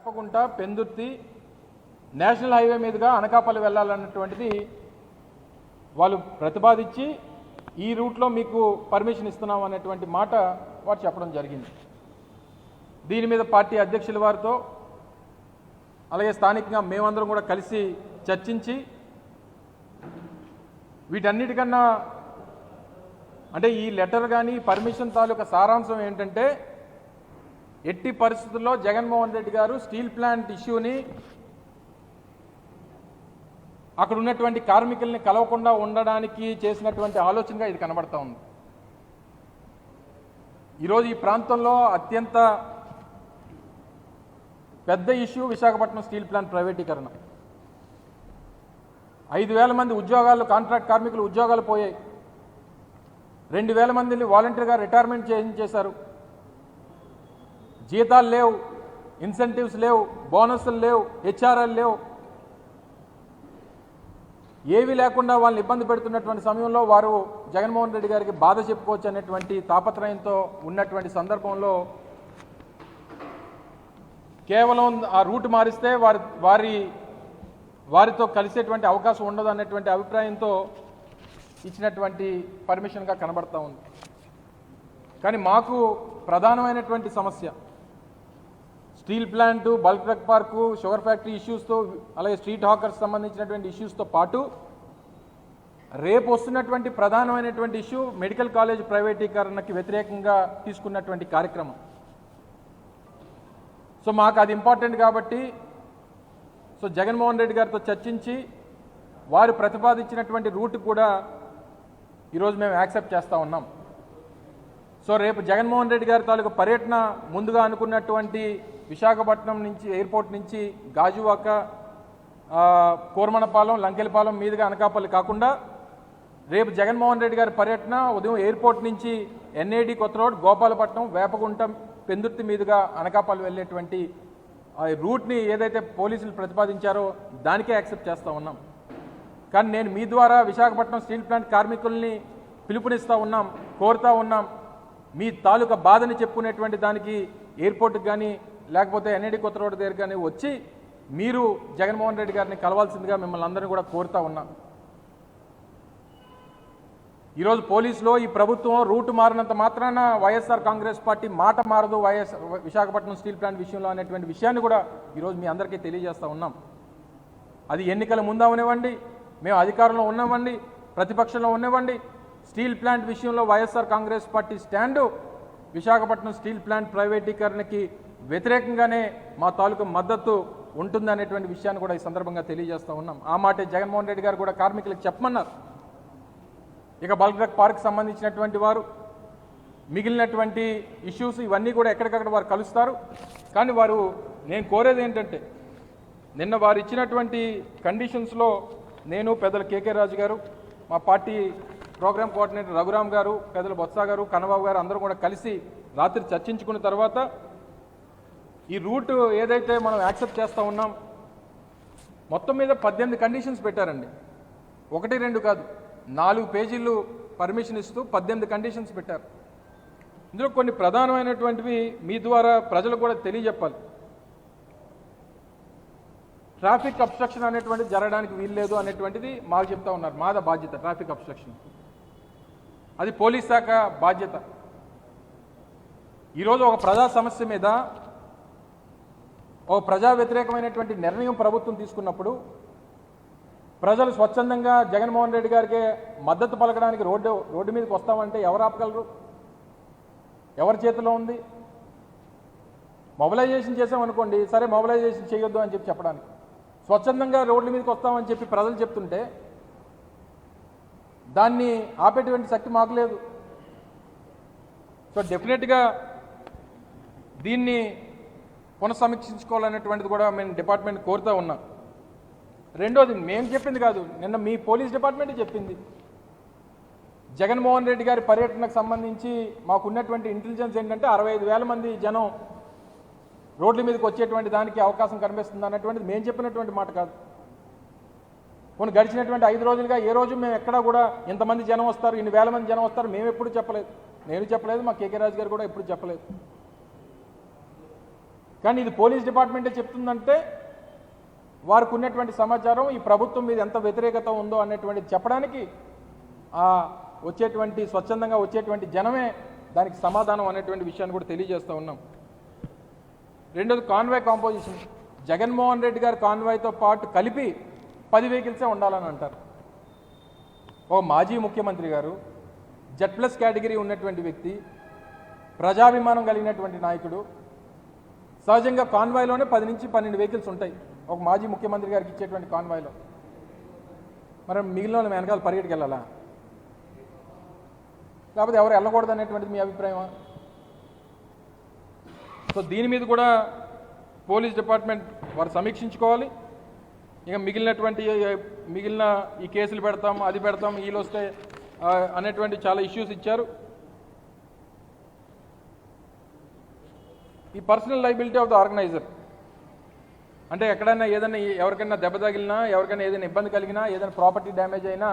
Vepagunta Pendurthi national highway మీదుగా అనకాపల్లి వెళ్ళాలన్నటువంటిది వాళ్ళు ప్రతిపాదించి ఈ రూట్లో మీకు పర్మిషన్ ఇస్తున్నాం అనేటువంటి మాట వారు చెప్పడం జరిగింది. దీని మీద పార్టీ అధ్యక్షుల వారితో అలాగే స్థానికంగా మేమందరం కూడా కలిసి చర్చించి వీటన్నిటికన్నా అంటే ఈ లెటర్ కానీ పర్మిషన్ తాలూకా సారాంశం ఏంటంటే ఎట్టి పరిస్థితుల్లో జగన్మోహన్ రెడ్డి గారు స్టీల్ ప్లాంట్ ఇష్యూని అక్కడ ఉన్నటువంటి కార్మికుల్ని కలవకుండా ఉండడానికి చేసినటువంటి ఆలోచనగా ఇది కనబడతా ఉంది. ఈరోజు ఈ ప్రాంతంలో అత్యంత పెద్ద ఇష్యూ విశాఖపట్నం స్టీల్ ప్లాంట్ ప్రైవేటీకరణ. 5,000 మంది ఉద్యోగాలు కాంట్రాక్ట్ కార్మికులు ఉద్యోగాలు పోయాయి. 2,000 మందిని వాలంటీర్గా రిటైర్మెంట్ చేయించేశారు. జీతాలు లేవు, ఇన్సెంటివ్స్ లేవు, బోనస్లు లేవు, హెచ్ఆర్ఎల్ లేవు, ఏవి లేకుండా వాళ్ళని ఇబ్బంది పెడుతున్నటువంటి సమయంలో వారు జగన్మోహన్ రెడ్డి గారికి బాధ చెప్పుకోవచ్చు అనేటువంటి తాపత్రయంతో ఉన్నటువంటి సందర్భంలో కేవలం ఆ రూట్ మారిస్తే వారితో కలిసేటువంటి అవకాశం ఉండదు అనేటువంటి అభిప్రాయంతో ఇచ్చినటువంటి పర్మిషన్గా కనబడతా ఉంది. కానీ మాకు ప్రధానమైనటువంటి సమస్య steel plant, bulk drug park, sugar factory ఇష్యూస్తో అలాగే స్ట్రీట్ హాకర్స్ సంబంధించినటువంటి ఇష్యూస్తో పాటు రేపు వస్తున్నటువంటి ప్రధానమైనటువంటి ఇష్యూ మెడికల్ కాలేజ్ ప్రైవేటీకరణకి వ్యతిరేకంగా తీసుకున్నటువంటి కార్యక్రమం. సో మాకు అది ఇంపార్టెంట్ కాబట్టి జగన్మోహన్ రెడ్డి గారితో చర్చించి వారు ప్రతిపాదించినటువంటి రూట్ కూడా ఈరోజు మేము యాక్సెప్ట్ చేస్తూ ఉన్నాం. సో రేపు జగన్మోహన్ రెడ్డి గారి తాలూకు పర్యటన ముందుగా అనుకున్నటువంటి విశాఖపట్నం నుంచి ఎయిర్పోర్ట్ నుంచి గాజువాక, కోరమనపాలెం, లంకెలపాలెం మీదుగా అనకాపల్లి కాకుండా రేపు జగన్మోహన్ రెడ్డి గారి పర్యటన ఉదయం ఎయిర్పోర్ట్ నుంచి ఎన్ఏడి కొత్త రోడ్, గోపాలపట్నం, వేపగుంట, పెందుర్తి మీదుగా అనకాపల్లి వెళ్ళేటువంటి రూట్ని ఏదైతే పోలీసులు ప్రతిపాదించారో దానికే యాక్సెప్ట్ చేస్తూ ఉన్నాం. కానీ నేను మీ ద్వారా విశాఖపట్నం స్టీల్ ప్లాంట్ కార్మికుల్ని పిలుపునిస్తూ ఉన్నాం, కోరుతూ ఉన్నాం, మీ తాలూకా బాధని చెప్పుకునేటువంటి దానికి ఎయిర్పోర్ట్కి కానీ లేకపోతే ఎన్ఏడి కొత్త రోడ్డు దగ్గర కానీ వచ్చి మీరు జగన్మోహన్ రెడ్డి గారిని కలవాల్సిందిగా మిమ్మల్ని అందరినీ కూడా కోరుతూ ఉన్నాం. ఈరోజు పోలీసులో ఈ ప్రభుత్వం రూటు మారినంత మాత్రాన వైఎస్ఆర్ కాంగ్రెస్ పార్టీ మాట మారదు విశాఖపట్నం స్టీల్ ప్లాంట్ విషయంలో అనేటువంటి విషయాన్ని కూడా ఈరోజు మీ అందరికీ తెలియజేస్తూ ఉన్నాం. అది ఎన్నికల ముందు అవనివ్వండి, మేము అధికారంలో ఉన్నవ్వండి, ప్రతిపక్షంలో ఉన్నవ్వండి, స్టీల్ ప్లాంట్ విషయంలో YSR Congress party stand Visakhapatnam steel plant ప్రైవేటీకరణకి వ్యతిరేకంగానే మా తాలూకు మద్దతు ఉంటుందనేటువంటి విషయాన్ని కూడా ఈ సందర్భంగా తెలియజేస్తూ ఉన్నాం. ఆ మాటే జగన్మోహన్ రెడ్డి గారు కూడా కార్మికులకు చెప్పమన్నారు. ఇక బల్క్ డ్రగ్ పార్క్ సంబంధించినటువంటి వారు మిగిలినటువంటి ఇష్యూస్ ఇవన్నీ కూడా ఎక్కడికక్కడ వారు కలుస్తారు. కానీ నేను కోరేది ఏంటంటే నిన్న వారు ఇచ్చినటువంటి కండిషన్స్లో నేను పెద్దల కేకే రాజు గారు, మా పార్టీ ప్రోగ్రామ్ కోఆర్డినేటర్ రఘురామ్ గారు, పెద్దల బొత్స గారు, కన్నబాబు గారు అందరూ కూడా కలిసి రాత్రి చర్చించుకున్న తర్వాత ఈ రూట్ ఏదైతే మనం యాక్సెప్ట్ చేస్తూ ఉన్నాం మొత్తం మీద 18 కండిషన్స్ పెట్టారండి. 1, 2 కాదు, 4 పేజీలు పర్మిషన్ ఇస్తూ 18 కండిషన్స్ పెట్టారు. ఇందులో కొన్ని ప్రధానమైనటువంటివి మీ ద్వారా ప్రజలకు కూడా తెలియజెప్పాలి. ట్రాఫిక్ అబ్స్ట్రక్షన్ అనేటువంటిది జరగడానికి వీల్లేదు అనేటువంటిది మాకు చెప్తా ఉన్నారు. మాద బాధ్యత ట్రాఫిక్ అబ్స్ట్రక్షన్, అది పోలీస్ శాఖ బాధ్యత. ఈరోజు ఒక ప్రజా సమస్య మీద ఒక ప్రజా వ్యతిరేకమైనటువంటి నిర్ణయం ప్రభుత్వం తీసుకున్నప్పుడు ప్రజలు స్వచ్ఛందంగా జగన్మోహన్ రెడ్డి గారికి మద్దతు పలకడానికి రోడ్డు మీదకి వస్తామంటే ఎవరు ఆపగలరు? ఎవరి చేతిలో ఉంది? మొబిలైజేషన్ చేసామనుకోండి, సరే మొబిలైజేషన్ చేయొద్దు అని చెప్పడానికి, స్వచ్ఛందంగా రోడ్ల మీదకి వస్తామని చెప్పి ప్రజలు చెప్తుంటే దాన్ని ఆపేటువంటి శక్తి మాకు లేదు. సో డెఫినెట్గా దీన్ని పునఃసమీక్షించుకోవాలనేటువంటిది కూడా మేము డిపార్ట్మెంట్ కోరుతూ ఉన్నాం. రెండోది మేము చెప్పింది కాదు, నిన్న మీ పోలీస్ డిపార్ట్మెంట్ చెప్పింది. జగన్మోహన్ రెడ్డి గారి పర్యటనకు సంబంధించి మాకున్నటువంటి ఇంటెలిజెన్స్ ఏంటంటే 65,000 మంది జనం రోడ్ల మీదకి వచ్చేటువంటి దానికి అవకాశం కనిపిస్తుంది అన్నటువంటిది మేము చెప్పినటువంటి మాట కాదు. కొన్ని గడిచినటువంటి 5 రోజులుగా ఏ రోజు మేము ఎక్కడా కూడా ఇంతమంది జనం వస్తారు, ఇన్ని వేల మంది జనం వస్తారు మేము ఎప్పుడు చెప్పలేదు. నేను చెప్పలేదు, మా కేకే రాజు గారు కూడా ఎప్పుడు చెప్పలేదు. కానీ ఇది పోలీస్ డిపార్ట్మెంటే చెప్తుందంటే వారికి ఉన్నటువంటి సమాచారం ఈ ప్రభుత్వం మీద ఎంత వ్యతిరేకత ఉందో అనేటువంటిది చెప్పడానికి వచ్చేటువంటి స్వచ్ఛందంగా వచ్చేటువంటి జనమే దానికి సమాధానం అనేటువంటి విషయాన్ని కూడా తెలియజేస్తూ ఉన్నాం. రెండోది కాన్వాయ్ కాంపోజిషన్. జగన్మోహన్ రెడ్డి గారి కాన్వాయ్తో పాటు కలిపి 10 వెహికల్సే ఉండాలని అంటారు. ఒక మాజీ ముఖ్యమంత్రి గారు, Z+ కేటగిరీ ఉన్నటువంటి వ్యక్తి, ప్రజాభిమానం కలిగినటువంటి నాయకుడు, సహజంగా కాన్వాయ్లోనే 10 నుంచి 12 వెహికల్స్ ఉంటాయి ఒక మాజీ ముఖ్యమంత్రి గారికి ఇచ్చేటువంటి కాన్వాయ్లో. మరి మిగిలిన వాళ్ళు వెనకాల పరిగెట్టుకు వెళ్ళాలా? లేకపోతే ఎవరు వెళ్ళకూడదు అనేటువంటిది మీ అభిప్రాయమా? సో దీని మీద కూడా పోలీస్ డిపార్ట్మెంట్ వారు సమీక్షించుకోవాలి. ఇక మిగిలిన ఈ కేసులు పెడతాం, అది పెడతాం, వీళ్ళు వస్తే అనేటువంటి చాలా ఇష్యూస్ ఇచ్చారు. ఈ personal liability of the organiser అంటే ఎక్కడైనా ఏదైనా ఎవరికైనా దెబ్బ తగిలినా, ఎవరికైనా ఏదైనా ఇబ్బంది కలిగినా, ఏదైనా ప్రాపర్టీ డ్యామేజ్ అయినా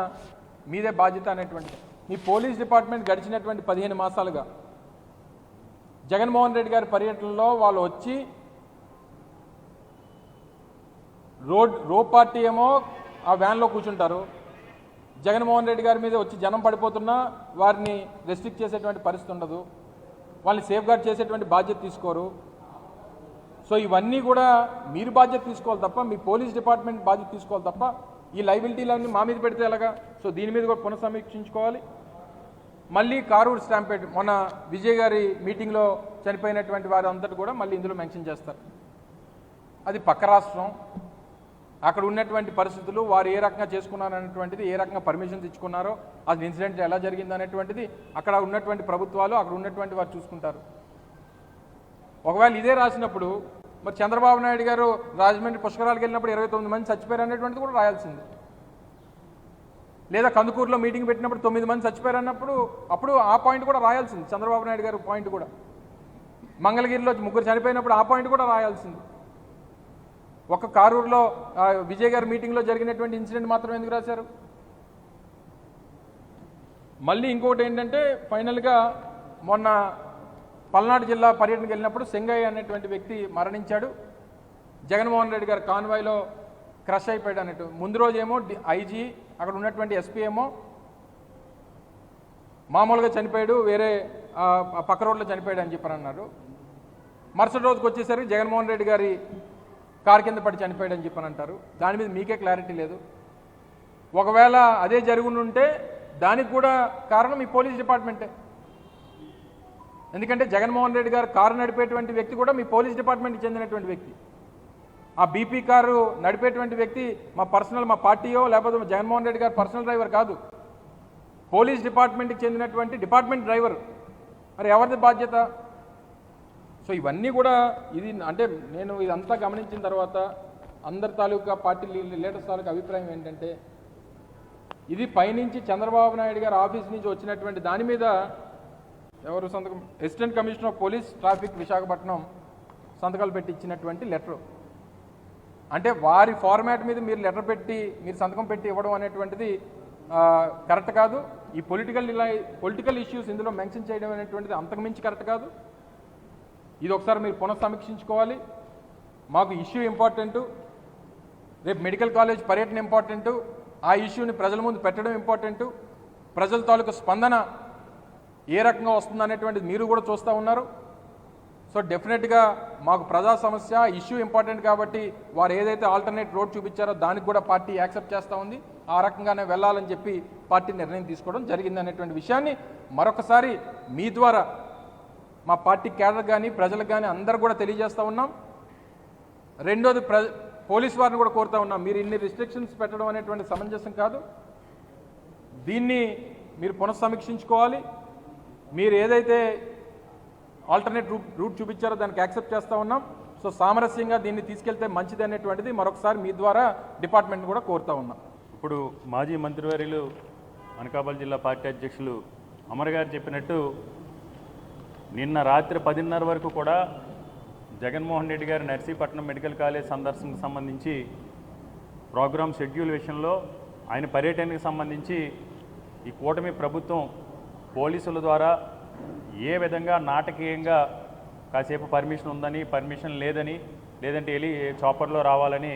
మీదే బాధ్యత అనేటువంటిది. మీ పోలీస్ డిపార్ట్మెంట్ గడిచినటువంటి 15 మాసాలుగా జగన్మోహన్ రెడ్డి గారి పర్యటనలో వాళ్ళు వచ్చి రో పార్టీ ఏమో ఆ వ్యాన్లో కూర్చుంటారు, జగన్మోహన్ రెడ్డి గారి మీద వచ్చి జనం పడిపోతున్నా వారిని రెస్ట్రిక్ట్ చేసేటువంటి పరిస్థితి ఉండదు, వాళ్ళని సేఫ్ గార్డ్ చేసేటువంటి బాధ్యత తీసుకోరు. సో ఇవన్నీ కూడా మీరు బాధ్యత తీసుకోవాలి తప్ప, మీ పోలీస్ డిపార్ట్మెంట్ బాధ్యత తీసుకోవాలి తప్ప ఈ లైబిలిటీలన్నీ మా మీద పెడితే ఎలాగా? సో దీని మీద కూడా పునఃసమీక్షించుకోవాలి. మళ్ళీ కారూరు స్టాంపేడ్, మొన్న విజయ్ గారి మీటింగ్లో చనిపోయినటువంటి వారు అంతటి కూడా మళ్ళీ ఇందులో మెన్షన్ చేస్తారు. అది పక్క రాష్ట్రం, అక్కడ ఉన్నటువంటి పరిస్థితులు, వారు ఏ రకంగా చేసుకున్నారు అనేటువంటిది, ఏ రకంగా పర్మిషన్స్ ఇచ్చుకున్నారో, అది ఇన్సిడెంట్ ఎలా జరిగింది అనేటువంటిది అక్కడ ఉన్నటువంటి ప్రభుత్వాలు, అక్కడ ఉన్నటువంటి వారు చూసుకుంటారు. ఒకవేళ ఇదే రాసినప్పుడు మరి చంద్రబాబు నాయుడు గారు రాజమండ్రి పుష్కరాలకు వెళ్ళినప్పుడు 29 మంది చచ్చిపోయారు అనేటువంటిది కూడా రాయాల్సింది. లేదా కందుకూరులో మీటింగ్ పెట్టినప్పుడు 9 మంది చచ్చిపోయారు అన్నప్పుడు అప్పుడు ఆ పాయింట్ కూడా రాయాల్సింది, చంద్రబాబు నాయుడు గారు పాయింట్ కూడా. మంగళగిరిలో 3 చనిపోయినప్పుడు ఆ పాయింట్ కూడా రాయాల్సింది. ఒక కారూరులో విజయ్ గారి మీటింగ్లో జరిగినటువంటి ఇన్సిడెంట్ మాత్రం ఎందుకు రాశారు? మళ్ళీ ఇంకొకటి ఏంటంటే ఫైనల్గా మొన్న పల్నాడు జిల్లా పర్యటనకు వెళ్ళినప్పుడు సింగయ్య అనేటువంటి వ్యక్తి మరణించాడు, జగన్మోహన్ రెడ్డి గారి కాన్వాయ్లో క్రష్ అయిపోయాడు అన్నట్టు. ముందు రోజేమో ఐజీ, అక్కడ ఉన్నటువంటి ఎస్పీ ఏమో మామూలుగా చనిపోయాడు, వేరే పక్క రోడ్లో చనిపోయాడు అని చెప్పని అన్నారు. మరుసటి రోజుకి వచ్చేసరికి జగన్మోహన్ రెడ్డి గారి కారు కింద పడి చనిపోయాడు అని చెప్పని అంటారు. దాని మీద మీకే క్లారిటీ లేదు. ఒకవేళ అదే జరుగుంటే దానికి కూడా కారణం ఈ పోలీస్ డిపార్ట్మెంటే. ఎందుకంటే జగన్మోహన్ రెడ్డి గారు కారు నడిపేటువంటి వ్యక్తి కూడా మీ పోలీస్ డిపార్ట్మెంట్కి చెందినటువంటి వ్యక్తి. ఆ బీపీ కారు నడిపేటువంటి వ్యక్తి మా పార్టీయో లేకపోతే జగన్మోహన్ రెడ్డి గారు పర్సనల్ డ్రైవర్ కాదు, పోలీస్ డిపార్ట్మెంట్కి చెందినటువంటి డిపార్ట్మెంట్ డ్రైవర్. మరి ఎవరిది బాధ్యత? సో ఇవన్నీ కూడా ఇది అంటే నేను ఇదంతా గమనించిన తర్వాత అందరి తాలూకా పార్టీ లీడర్స్ తాలూకా అభిప్రాయం ఏంటంటే, ఇది పైనుంచి చంద్రబాబు నాయుడు గారు ఆఫీస్ నుంచి వచ్చినటువంటి దాని మీద ఎవరు సంతకం, assistant commissioner of police traffic Visakhapatnam సంతకాలు పెట్టి ఇచ్చినటువంటి లెటర్. అంటే వారి ఫార్మాట్ మీద మీరు లెటర్ పెట్టి మీరు సంతకం పెట్టి ఇవ్వడం అనేటువంటిది కరెక్ట్ కాదు. ఈ పొలిటికల్ ఇష్యూస్ ఇందులో మెన్షన్ చేయడం అనేటువంటిది అంతకుమించి కరెక్ట్ కాదు. ఇది ఒకసారి మీరు పునఃసమీక్షించుకోవాలి. మాకు ఇష్యూ ఇంపార్టెంటు, రేపు మెడికల్ కాలేజ్ పర్యటన ఇంపార్టెంటు, ఆ ఇష్యూని ప్రజల ముందు పెట్టడం ఇంపార్టెంటు, ప్రజల తాలూకు స్పందన ఏ రకంగా వస్తుంది అనేటువంటిది మీరు కూడా చూస్తూ ఉన్నారు. సో డెఫినెట్గా మాకు ప్రజా సమస్య ఇష్యూ ఇంపార్టెంట్ కాబట్టి వారు ఏదైతే ఆల్టర్నేట్ రోడ్ చూపించారో దానికి కూడా పార్టీ యాక్సెప్ట్ చేస్తూ ఉంది, ఆ రకంగానే వెళ్ళాలని చెప్పి పార్టీ నిర్ణయం తీసుకోవడం జరిగింది అనేటువంటి విషయాన్ని మరొకసారి మీ ద్వారా మా పార్టీ క్యాడర్ కానీ ప్రజలకు కానీ అందరూ కూడా తెలియజేస్తూ ఉన్నాం. రెండోది పోలీస్ వారిని కూడా కోరుతూ ఉన్నాం, మీరు ఇన్ని రిస్ట్రిక్షన్స్ పెట్టడం అనేటువంటి సమంజసం కాదు, దీన్ని మీరు పునఃసమీక్షించుకోవాలి. మీరు ఏదైతే ఆల్టర్నేట్ రూట్ చూపించారో దానికి యాక్సెప్ట్ చేస్తూ ఉన్నాం. సో సామరస్యంగా దీన్ని తీసుకెళ్తే మంచిది అనేటువంటిది మరొకసారి మీ ద్వారా డిపార్ట్మెంట్ కూడా కోరుతూ ఉన్నాం. ఇప్పుడు మాజీ మంత్రివర్యులు అనకాపల్లి జిల్లా పార్టీ అధ్యక్షులు అమర్ గారు చెప్పినట్టు నిన్న రాత్రి 10:30 వరకు కూడా జగన్మోహన్ రెడ్డి గారి నర్సీపట్నం మెడికల్ కాలేజ్ సందర్శనకు సంబంధించి ప్రోగ్రామ్ షెడ్యూల్ విషయంలో ఆయన పర్యటనకు సంబంధించి ఈ కూటమి ప్రభుత్వం పోలీసుల ద్వారా ఏ విధంగా నాటకీయంగా కాసేపు పర్మిషన్ ఉందని, పర్మిషన్ లేదని, లేదంటే వెళ్ళి చాపర్లో రావాలని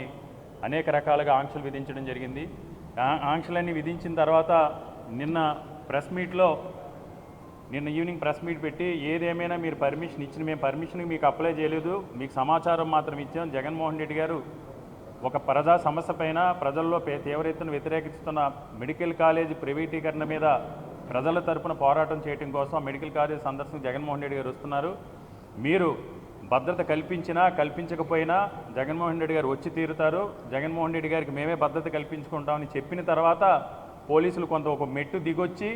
అనేక రకాలుగా ఆంక్షలు విధించడం జరిగింది. ఆంక్షలన్నీ విధించిన తర్వాత నిన్న ఈవినింగ్ ప్రెస్ మీట్ పెట్టి ఏదేమైనా మీరు పర్మిషన్ ఇచ్చిన, మేము పర్మిషన్కి మీకు అప్లై చేయలేదు, మీకు సమాచారం మాత్రం ఇచ్చాం. జగన్మోహన్ రెడ్డి గారు ఒక ప్రజా సమస్య పైన ప్రజల్లో తీవ్ర ఎత్తున వ్యతిరేకిస్తున్న మెడికల్ కాలేజ్ ప్రైవేటీకరణ మీద ప్రజల తరపున పోరాటం చేయడం కోసం మెడికల్ కాలేజ్ సందర్శనకు జగన్మోహన్ రెడ్డి గారు వస్తున్నారు. మీరు భద్రత కల్పించినా కల్పించకపోయినా జగన్మోహన్ రెడ్డి గారు వచ్చి తీరుతారు. జగన్మోహన్ రెడ్డి గారికి మేమే భద్రత కల్పించుకుంటామని చెప్పిన తర్వాత పోలీసులు ఒక మెట్టు దిగొచ్చి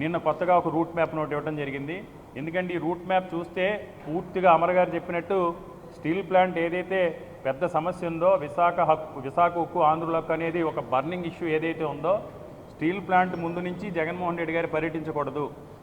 నిన్న కొత్తగా ఒక రూట్ మ్యాప్ నోట్ ఇవ్వడం జరిగింది. ఎందుకంటే ఈ రూట్ మ్యాప్ చూస్తే పూర్తిగా అమర్ గారు చెప్పినట్టు స్టీల్ ప్లాంట్ ఏదైతే పెద్ద సమస్య ఉందో, విశాఖ ఉక్కు ఆంధ్రుల హక్కు అనేది ఒక బర్నింగ్ ఇష్యూ ఏదైతే ఉందో, స్టీల్ ప్లాంట్ ముందు నుంచి జగన్మోహన్ రెడ్డి గారు పర్యటించకూడదు.